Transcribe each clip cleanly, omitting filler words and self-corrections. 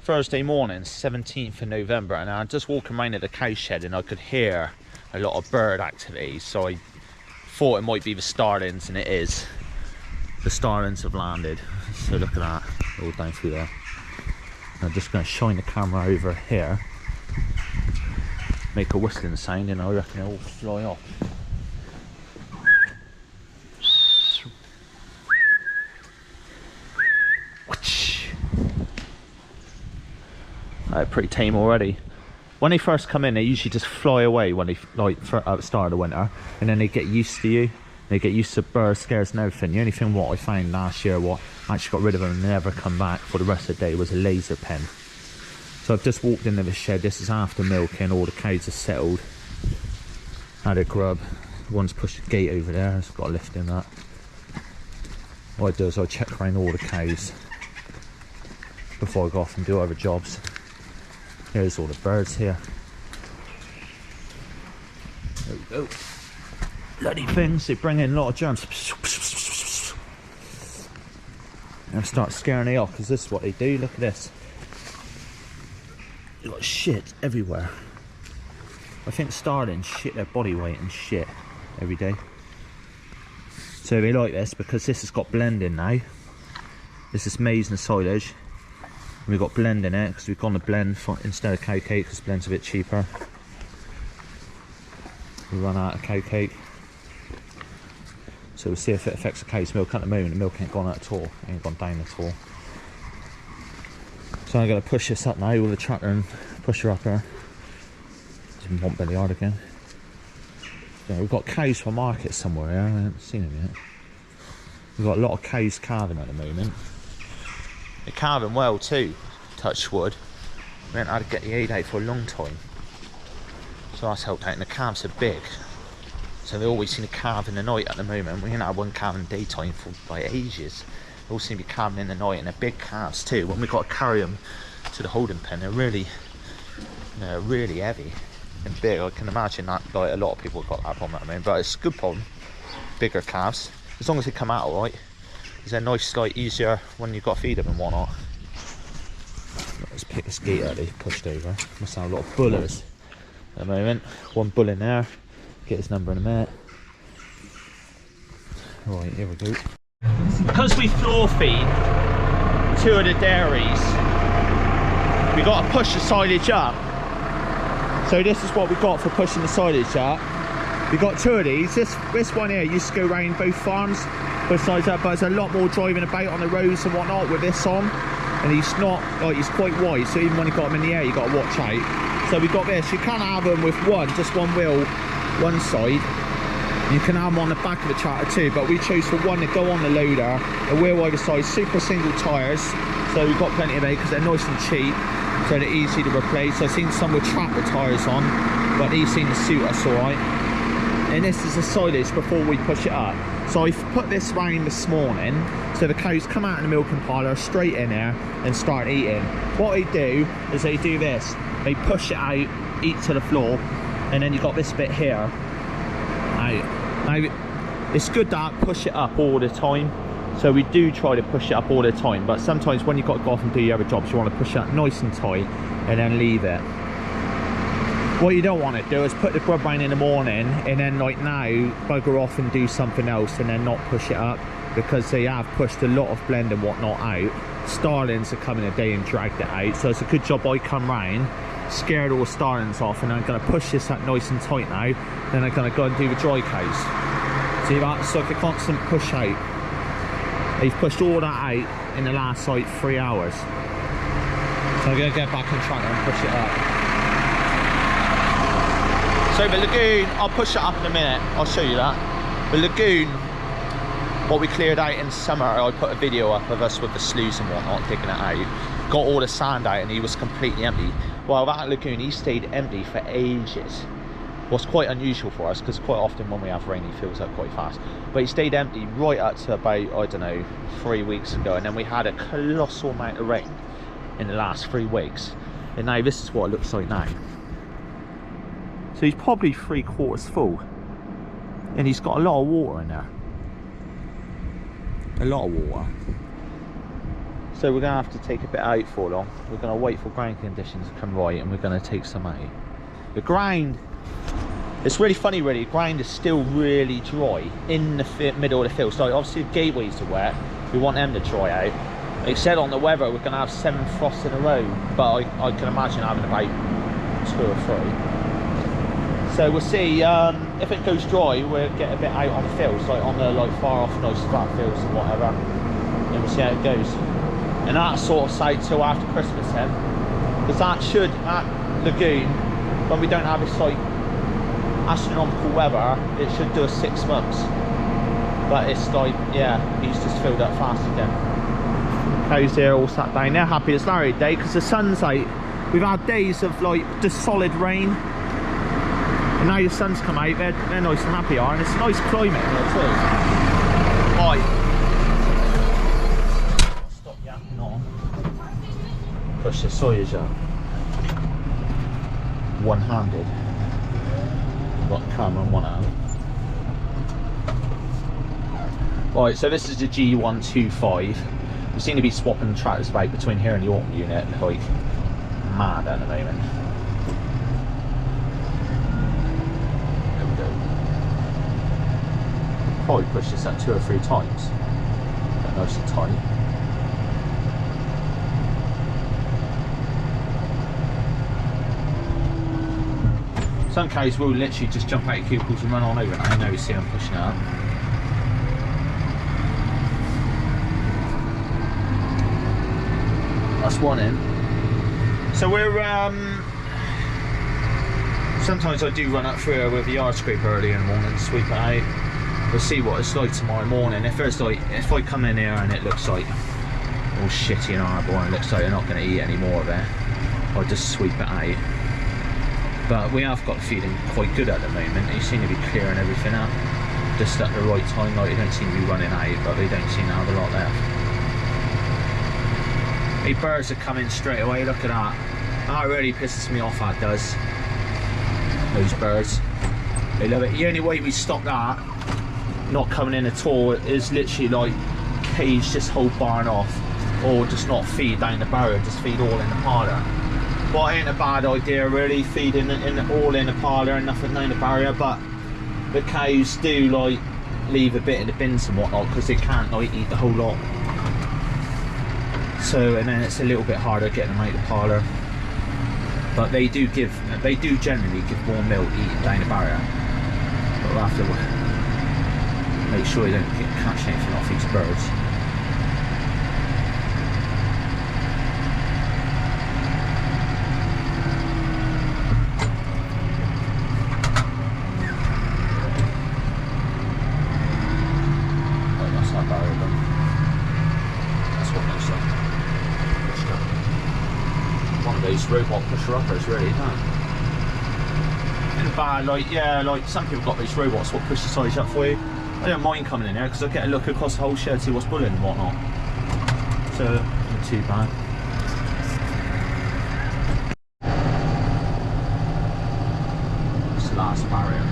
Thursday morning, 17th of November, and I'm just walking around at the cow shed and I could hear a lot of bird activity, so I thought it might be the starlings, and it is. The starlings have landed, so look at that, all down through there. I'm just going to shine the camera over here, make a whistling sound, and I reckon it'll all fly off. Pretty tame already. When they first come in, they usually just fly away when they at the start of the winter, and then they get used to you. They get used to bird scares and everything. The only thing what I found last year, what actually got rid of them and never come back for the rest of the day, was a laser pen. So I've just walked into the shed. This is after milking. All the cows are settled. Had a grub. One's pushed the gate over there. It's got a lift in that. What I do is I check around all the cows before I go off and do other jobs. Here's all the birds here. There we go. Bloody things, they bring in a lot of germs. And I start scaring they off, because this is what they do. Look at this. You've got shit everywhere. I think starlings shit their body weight and shit every day. So they like this because this has got blend in now. This is maize and silage. We've got blend in it because we've gone to blend instead of cow cake, because blend's a bit cheaper. We run out of cow cake. So we'll see if it affects the cow's milk. At the moment the milk ain't gone out at all, it ain't gone down at all. So I'm going to push this up now with the tractor and push her up here. Didn't want belly hard again. Yeah, we've got cows for market somewhere here, I haven't seen them yet. We've got a lot of cows calving at the moment. They're calving well too, touch wood. We haven't had to get the aid out for a long time. So that's helped out, and the calves are big. So they always seem to calve in the night at the moment. We haven't had one calve in the daytime for like ages. They all seem to be calving in the night, and they're big calves too. When we've got to carry them to the holding pen, they're really heavy and big. I can imagine that like a lot of people have got that problem at the moment, but it's a good problem. Bigger calves, as long as they come out alright. They're nice, like easier when you've got to feed them and whatnot. Let's pick this gate out they pushed over. Must have a lot of bullers at the moment. One bull in there. Get his number in a minute. Right, here we go. Because we floor feed 2 of the dairies, we got to push the silage up. So this is what we got for pushing the silage up. We got 2 of these. This one here used to go around both farms. Besides that, but there's a lot more driving about on the roads and whatnot with this on, and he's not like, he's quite wide, so even when you got him in the air you got to watch out. So we got this. You can't have them with just one wheel one side. You can have them on the back of the tractor too, but we chose for one to go on the loader, a wheel either side, super single tyres, so we've got plenty of air because they're nice and cheap, so they're easy to replace. I've seen some with tractor tyres on, but these seem to suit us alright. And this is the silage before we push it up. So I've put this round this morning, so the cows come out in the milking parlour, straight in there and start eating. What they do is they do this, they push it out, eat to the floor, and then you've got this bit here out. Now it's good to push it up all the time, so we do try to push it up all the time, but sometimes when you've got to go off and do your other jobs, you want to push it up nice and tight and then leave it. What you don't want to do is put the grub round in the morning and then like now bugger off and do something else and then not push it up, because they have pushed a lot of blend and whatnot out. Starlings are coming a day and dragged it out, so it's a good job I come round, scared all the starlings off, and I'm going to push this up nice and tight now. Then I'm going to go and do the dry cows. See that? It's like a constant push out. They've pushed all that out in the last like 3 hours. So I'm going to get back on track and push it up. So the lagoon, I'll push it up in a minute, I'll show you that. The lagoon, what we cleared out in summer, I put a video up of us with the sloughs and whatnot, digging it out. Got all the sand out and he was completely empty. Well, that lagoon, he stayed empty for ages. Was quite unusual for us, because quite often when we have rain, he fills up quite fast. But he stayed empty right up to about, I don't know, 3 weeks ago. And then we had a colossal amount of rain in the last 3 weeks. And now this is what it looks like now. So he's probably 3/4 full, and he's got a lot of water in there, a lot of water. So we're gonna have to take a bit out for long. We're gonna wait for ground conditions to come right, and we're gonna take some out. The ground, it's really funny really, the ground is still really dry in the middle of the field. So obviously the gateways are wet, we want them to dry out. They said on the weather we're gonna have 7 frosts in a row, but I can imagine having about 2 or 3. So we'll see, if it goes dry, we'll get a bit out on the fields, like on the far off nice flat fields and whatever, and we'll see how it goes. And that sort of site till after Christmas then, because that Lagoon, when we don't have this like astronomical weather, it should do us 6 months. But it's like, yeah, he's just filled up fast again. Cows here all sat down, they're happy it's Larry Day because the sun's out. We've had days of like just solid rain, and now the sun's come out, they're nice and happy are, and it's a nice climate here too. Right. Stop yapping on. Push the soyage up. One-handed. Got come and one out. Right, so this is the G125. We seem to be swapping tractors about between here and the autumn unit like mad at the moment. There we go. Probably push this up 2 or 3 times. Get nice and tight. Some cows will literally just jump out of cubicles and run on over, and I know you see them pushing it up. That's one in. So we're sometimes I do run up through here with the yard scraper early in the morning to sweep it out. We'll see what it's like tomorrow morning. If there's like, if I come in here and it looks like all shitty and horrible and it looks like they're not going to eat any more of it, I'll just sweep it out. But we have got feeding quite good at the moment. They seem to be clearing everything up just at the right time. Like they don't seem to be running out, but they don't seem to have a lot left. Hey, birds are coming straight away, look at that. That really pisses me off, that does. Those birds. They love it. The only way we stop that not coming in at all is literally like cage this whole barn off, or just not feed down the barrier, just feed all in the parlour. Well, it ain't a bad idea really, feeding all in the parlour and nothing down the barrier, but the cows do like leave a bit in the bins and whatnot because they can't like eat the whole lot. So, and then it's a little bit harder getting them out of the parlour. But they do generally give more milk eating down the barrier. But we'll have to make sure they don't catch anything off these birds. Robot pusher uppers really, huh? In a bad, like, yeah, like some people got these robots what push the size up for you. I don't mind coming in here because I get a look across the whole shed, see what's bulling and whatnot. So, not too bad. It's the last barrier.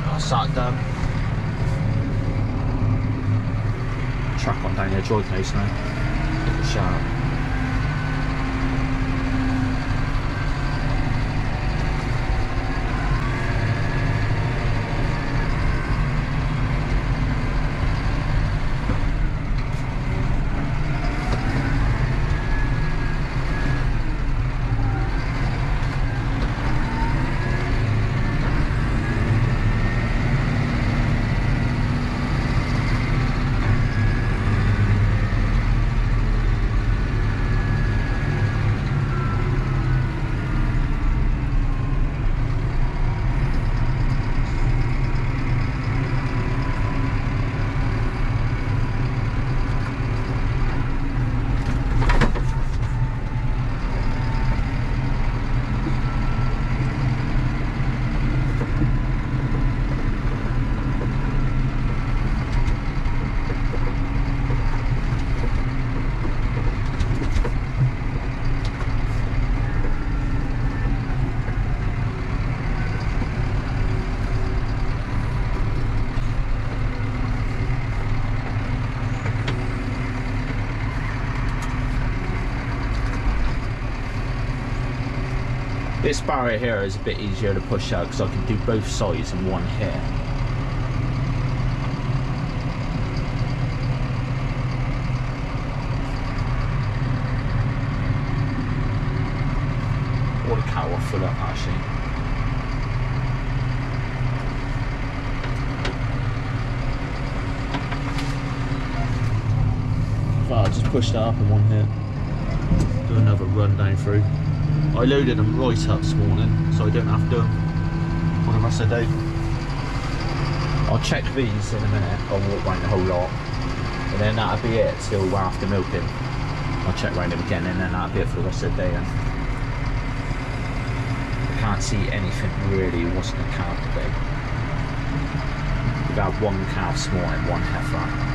That's that done. Track on down here, joy case now. Sharp. This barrier here is a bit easier to push out because I can do both sides in one hit. All the cattle are full up actually. Well, I just pushed that up in one hit. Do another run down through. I loaded them right up this morning, so I don't have to for the rest of the day. I'll check these in a minute. I'll walk around the whole lot, and then that'll be it till after milking. I'll check around them again, and then that'll be it for the rest of the day. And I can't see anything really what's in the calf today. We've had one calf this morning, one heifer.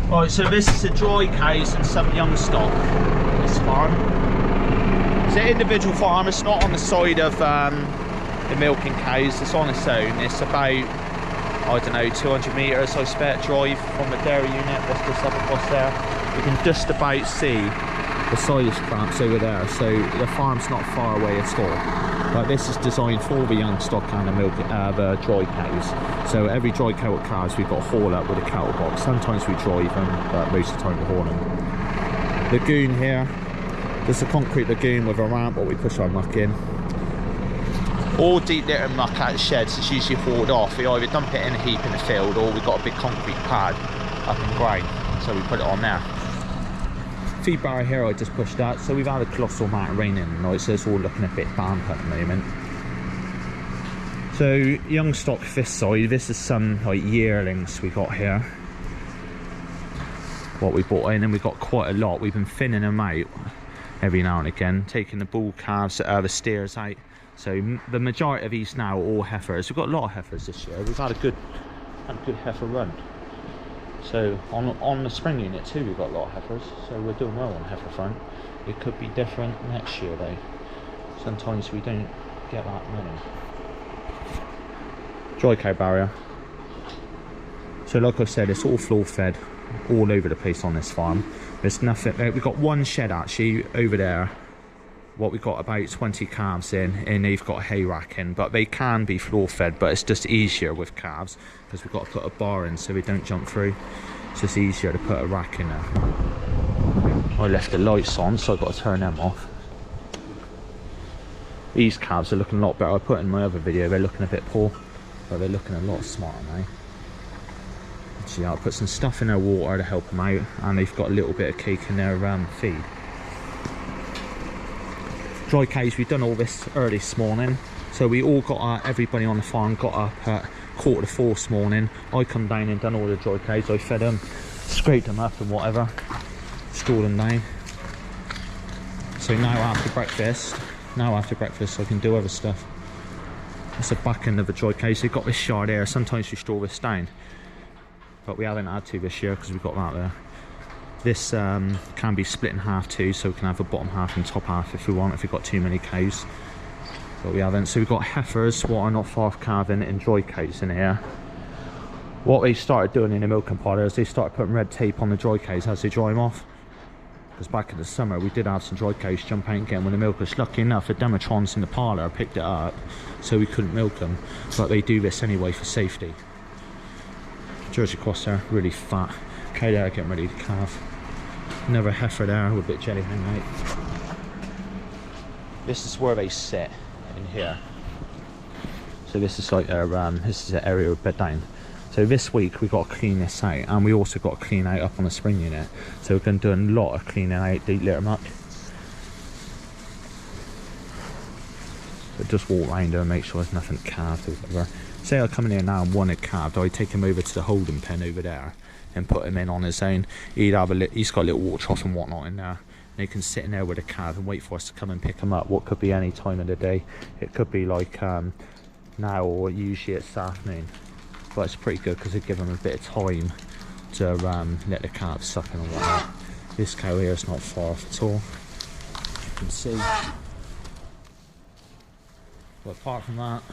Right, so this is the dry cows and some young stock on this farm. It's an individual farm, it's not on the side of the milking cows, it's on its own. It's about, I don't know, 200 metres I expect drive from the dairy unit. That's just up across there. You can just about see the silage plants over there, so the farm's not far away at all. But this is designed for the young stock and the dry cows. So every dry cow cows we've got to haul up with a cattle box. Sometimes we drive them, but most of the time we haul them. Lagoon here. There's a concrete lagoon with a ramp where we push our muck in. All deep litter muck out of sheds is usually hauled off. We either dump it in a heap in the field, or we've got a big concrete pad up in ground, so we put it on there. Feed barrier here I just pushed out, so we've had a colossal amount of rain in tonight, so it's all looking a bit damp at the moment. So young stock this side, this is some like yearlings we got here, what we bought in, and we've got quite a lot. We've been thinning them out every now and again, taking the bull calves, the steers out. So the majority of these now are all heifers. We've got a lot of heifers this year. We've had a good heifer run. So on the spring unit too, we've got a lot of heifers, so we're doing well on heifer front. It could be different next year though. Sometimes we don't get that many. Dry cow barrier. So like I said, it's all floor fed, all over the place on this farm. There's nothing, we've got one shed actually over there, what we've got about 20 calves in, and they've got a hay rack in, but they can be floor fed, but it's just easier with calves because we've got to put a bar in so they don't jump through. It's just easier to put a rack in there. I left the lights on, so I've got to turn them off. These calves are looking a lot better. I put in my other video, they're looking a bit poor, but they're looking a lot smarter now. Actually, I'll put some stuff in their water to help them out, and they've got a little bit of cake in their feed. Dry cows, we've done all this early this morning, so we all got everybody on the farm got up at 3:45 this morning. I come down and done all the dry cows. I fed them, scraped them up and whatever, stored them down. So now after breakfast I can do other stuff. That's the back end of the dry cows. They've got this shard there. Sometimes we store this down, but we haven't had to this year because we've got that there. This can be split in half too, so we can have a bottom half and top half if we want, if we've got too many cows. But we haven't. So we've got heifers, what are not far calving, and dry cows in here. What they started doing in the milking parlour is they started putting red tape on the dry cows as they dry them off. Because back in the summer we did have some dry cows jump out and get them with the milkers. Lucky enough the Demetrons in the parlour picked it up, so we couldn't milk them. But they do this anyway for safety. Jersey cross there, really fat. Cow there getting ready to calve. Another heifer there with a bit of jelly hanging out. This is where they sit in here. So this is like this is the area of bed down. So this week we've got to clean this out, and we also got to clean out up on the spring unit. So we're going to do a lot of cleaning out deep litter muck. But just walk around there and make sure there's nothing calved or whatever. Say I come in here now and wanted calved, I'd take him over to the holding pen over there and put him in on his own. He's got a little water trough and whatnot in there. And he can sit in there with a calf and wait for us to come and pick him up. What could be any time of the day. It could be like now, or usually it's this afternoon. But it's pretty good because it gives him a bit of time to let the calf suck and all that. This cow here is not far off at all. You can see. But apart from that,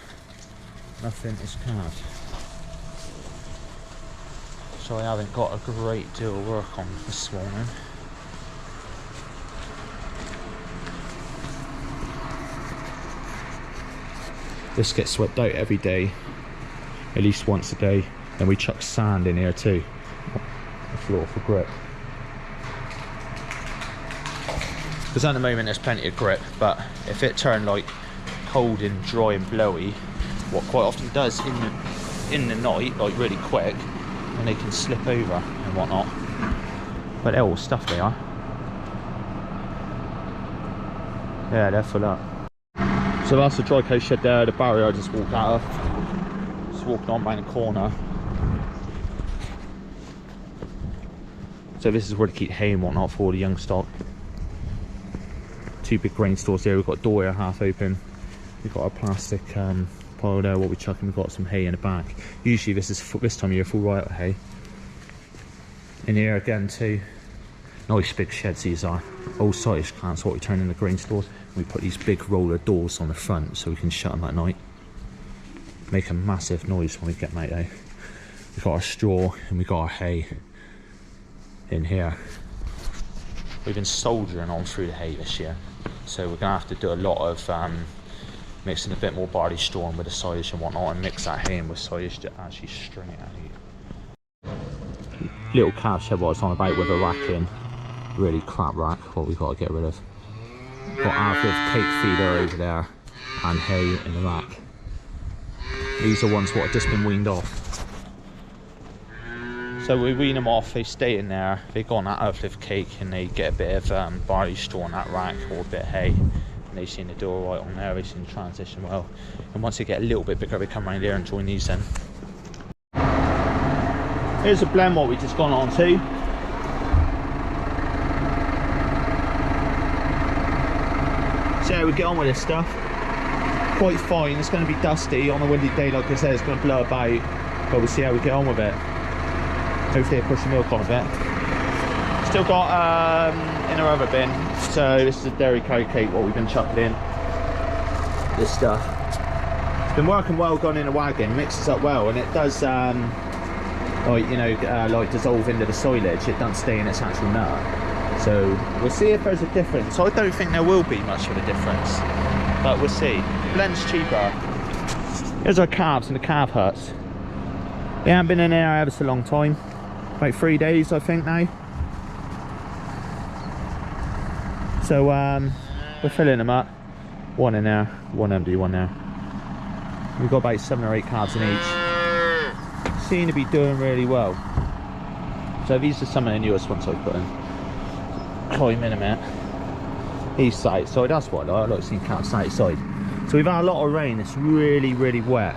nothing is calved. So I haven't got a great deal of work on this morning. This gets swept out every day, at least once a day. Then we chuck sand in here too, the floor for grip. Because at the moment there's plenty of grip, but if it turned like cold and dry and blowy, what quite often does in the night, like really quick, and they can slip over and whatnot. But they're all stuff, they are. Yeah, they're full up. So that's the dry coat shed there, the barrier I just walked out of. Just walking on around the corner. So this is where to keep hay and whatnot for all the young stock. Two big grain stores here. We've got a door here half open. We've got our plastic pile there, what we're chucking. We've got some hay in the back. Usually this time of year full right of hay. In here again too. Nice big sheds these are. Old silage plants, what we turn in the grain stores. We put these big roller doors on the front so we can shut them at night. Make a massive noise when we get them out though. We've got our straw and we've got our hay in here. We've been soldiering on through the hay this year, so we're going to have to do a lot of mixing a bit more barley straw in with the silage and whatnot, and mix that hay in with silage to actually string it out. Little calf shed what I was on about with a rack in. Really crap rack, what we've got to get rid of. Got half of cake feeder over there and hay in the rack. These are ones what have just been weaned off. So we wean them off, they stay in there, they go on that uplift cake and they get a bit of barley straw on that rack or a bit of hay. And they seem to do alright on there, they seem to transition well. And once they get a little bit bigger, they come around here and join these then. Here's a blend what we just gone on to. See how we get on with this stuff. Quite fine, it's going to be dusty on a windy day like I said, it's going to blow about, but we'll see how we get on with it. Hopefully I push the milk on a bit. Still got in our other bin, so this is a dairy cow cake what we've been chucking in. This stuff. It's been working well going in a wagon, mixes up well, and it does like, you know, like dissolve into the silage, it doesn't stay in its actual nut. So we'll see if there's a difference. I don't think there will be much of a difference, but we'll see. Blend's cheaper. Here's our calves in the calf huts. They haven't been in there ever so long time. About 3 days I think now. So we're filling them up. One in there, one empty, one there. We've got about 7 or 8 calves in each. Seem to be doing really well. So these are some of the newest ones I've put in. Climb in a minute. East side, so that's what I like seeing calves outside. So we've had a lot of rain, it's really wet.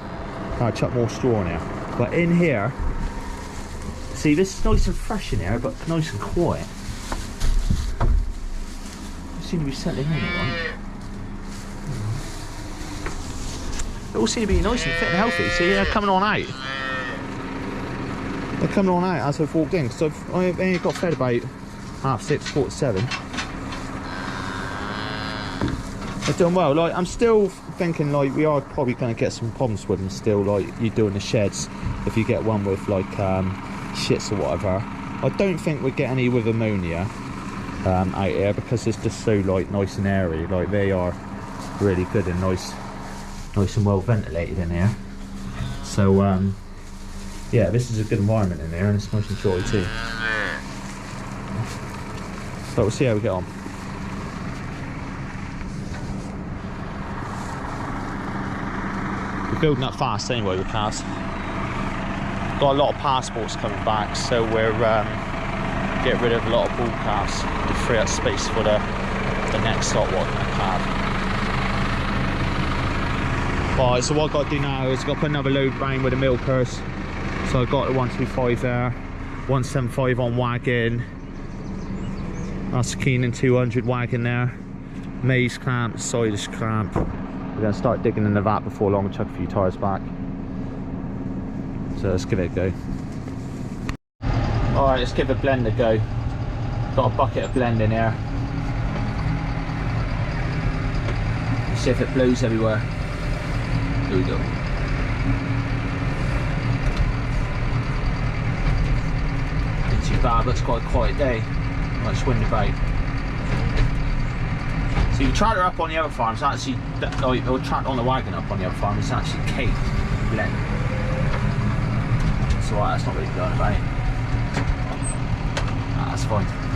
I'll chuck more straw in here. But in here, see, this is nice and fresh in here, but nice and quiet. They seem to be settling in it, right? They all seem to be nice and fit and healthy. See, they're coming on out. They're coming on out as I've walked in, because I only got fed about 6:30, 7. They're doing well. Like, I'm still thinking like we are probably going to get some problems with them still, like you do in the sheds if you get one with like shits or whatever. I don't think we'd get any with ammonia out here because it's just so like nice and airy. Like they are really good and nice and well ventilated in here. So yeah, this is a good environment in there and it's nice and dry too. But we'll see how we get on. We're building up fast anyway with cars. Got a lot of passports coming back, so we're getting rid of a lot of bull calves to free up space for the next lot what we're going to have. Right, so what I've got to do now is I've got to put another load round with the milkers. So I've got the 125 there, 175 on wagon. That's Keenan 200 wagon there. Maize clamp, silage clamp. We're going to start digging in the vat before long and chuck a few tyres back. So let's give it a go. Alright, let's give the blend a go. Got a bucket of blend in here. Let's see if it blows everywhere. Here we go. looks quite a quiet day. Much wind about. So your trailer up on the other farm is actually, or tractor on the wagon up on the other farm is actually Kate Glen. So that's not really going about it. That's fine.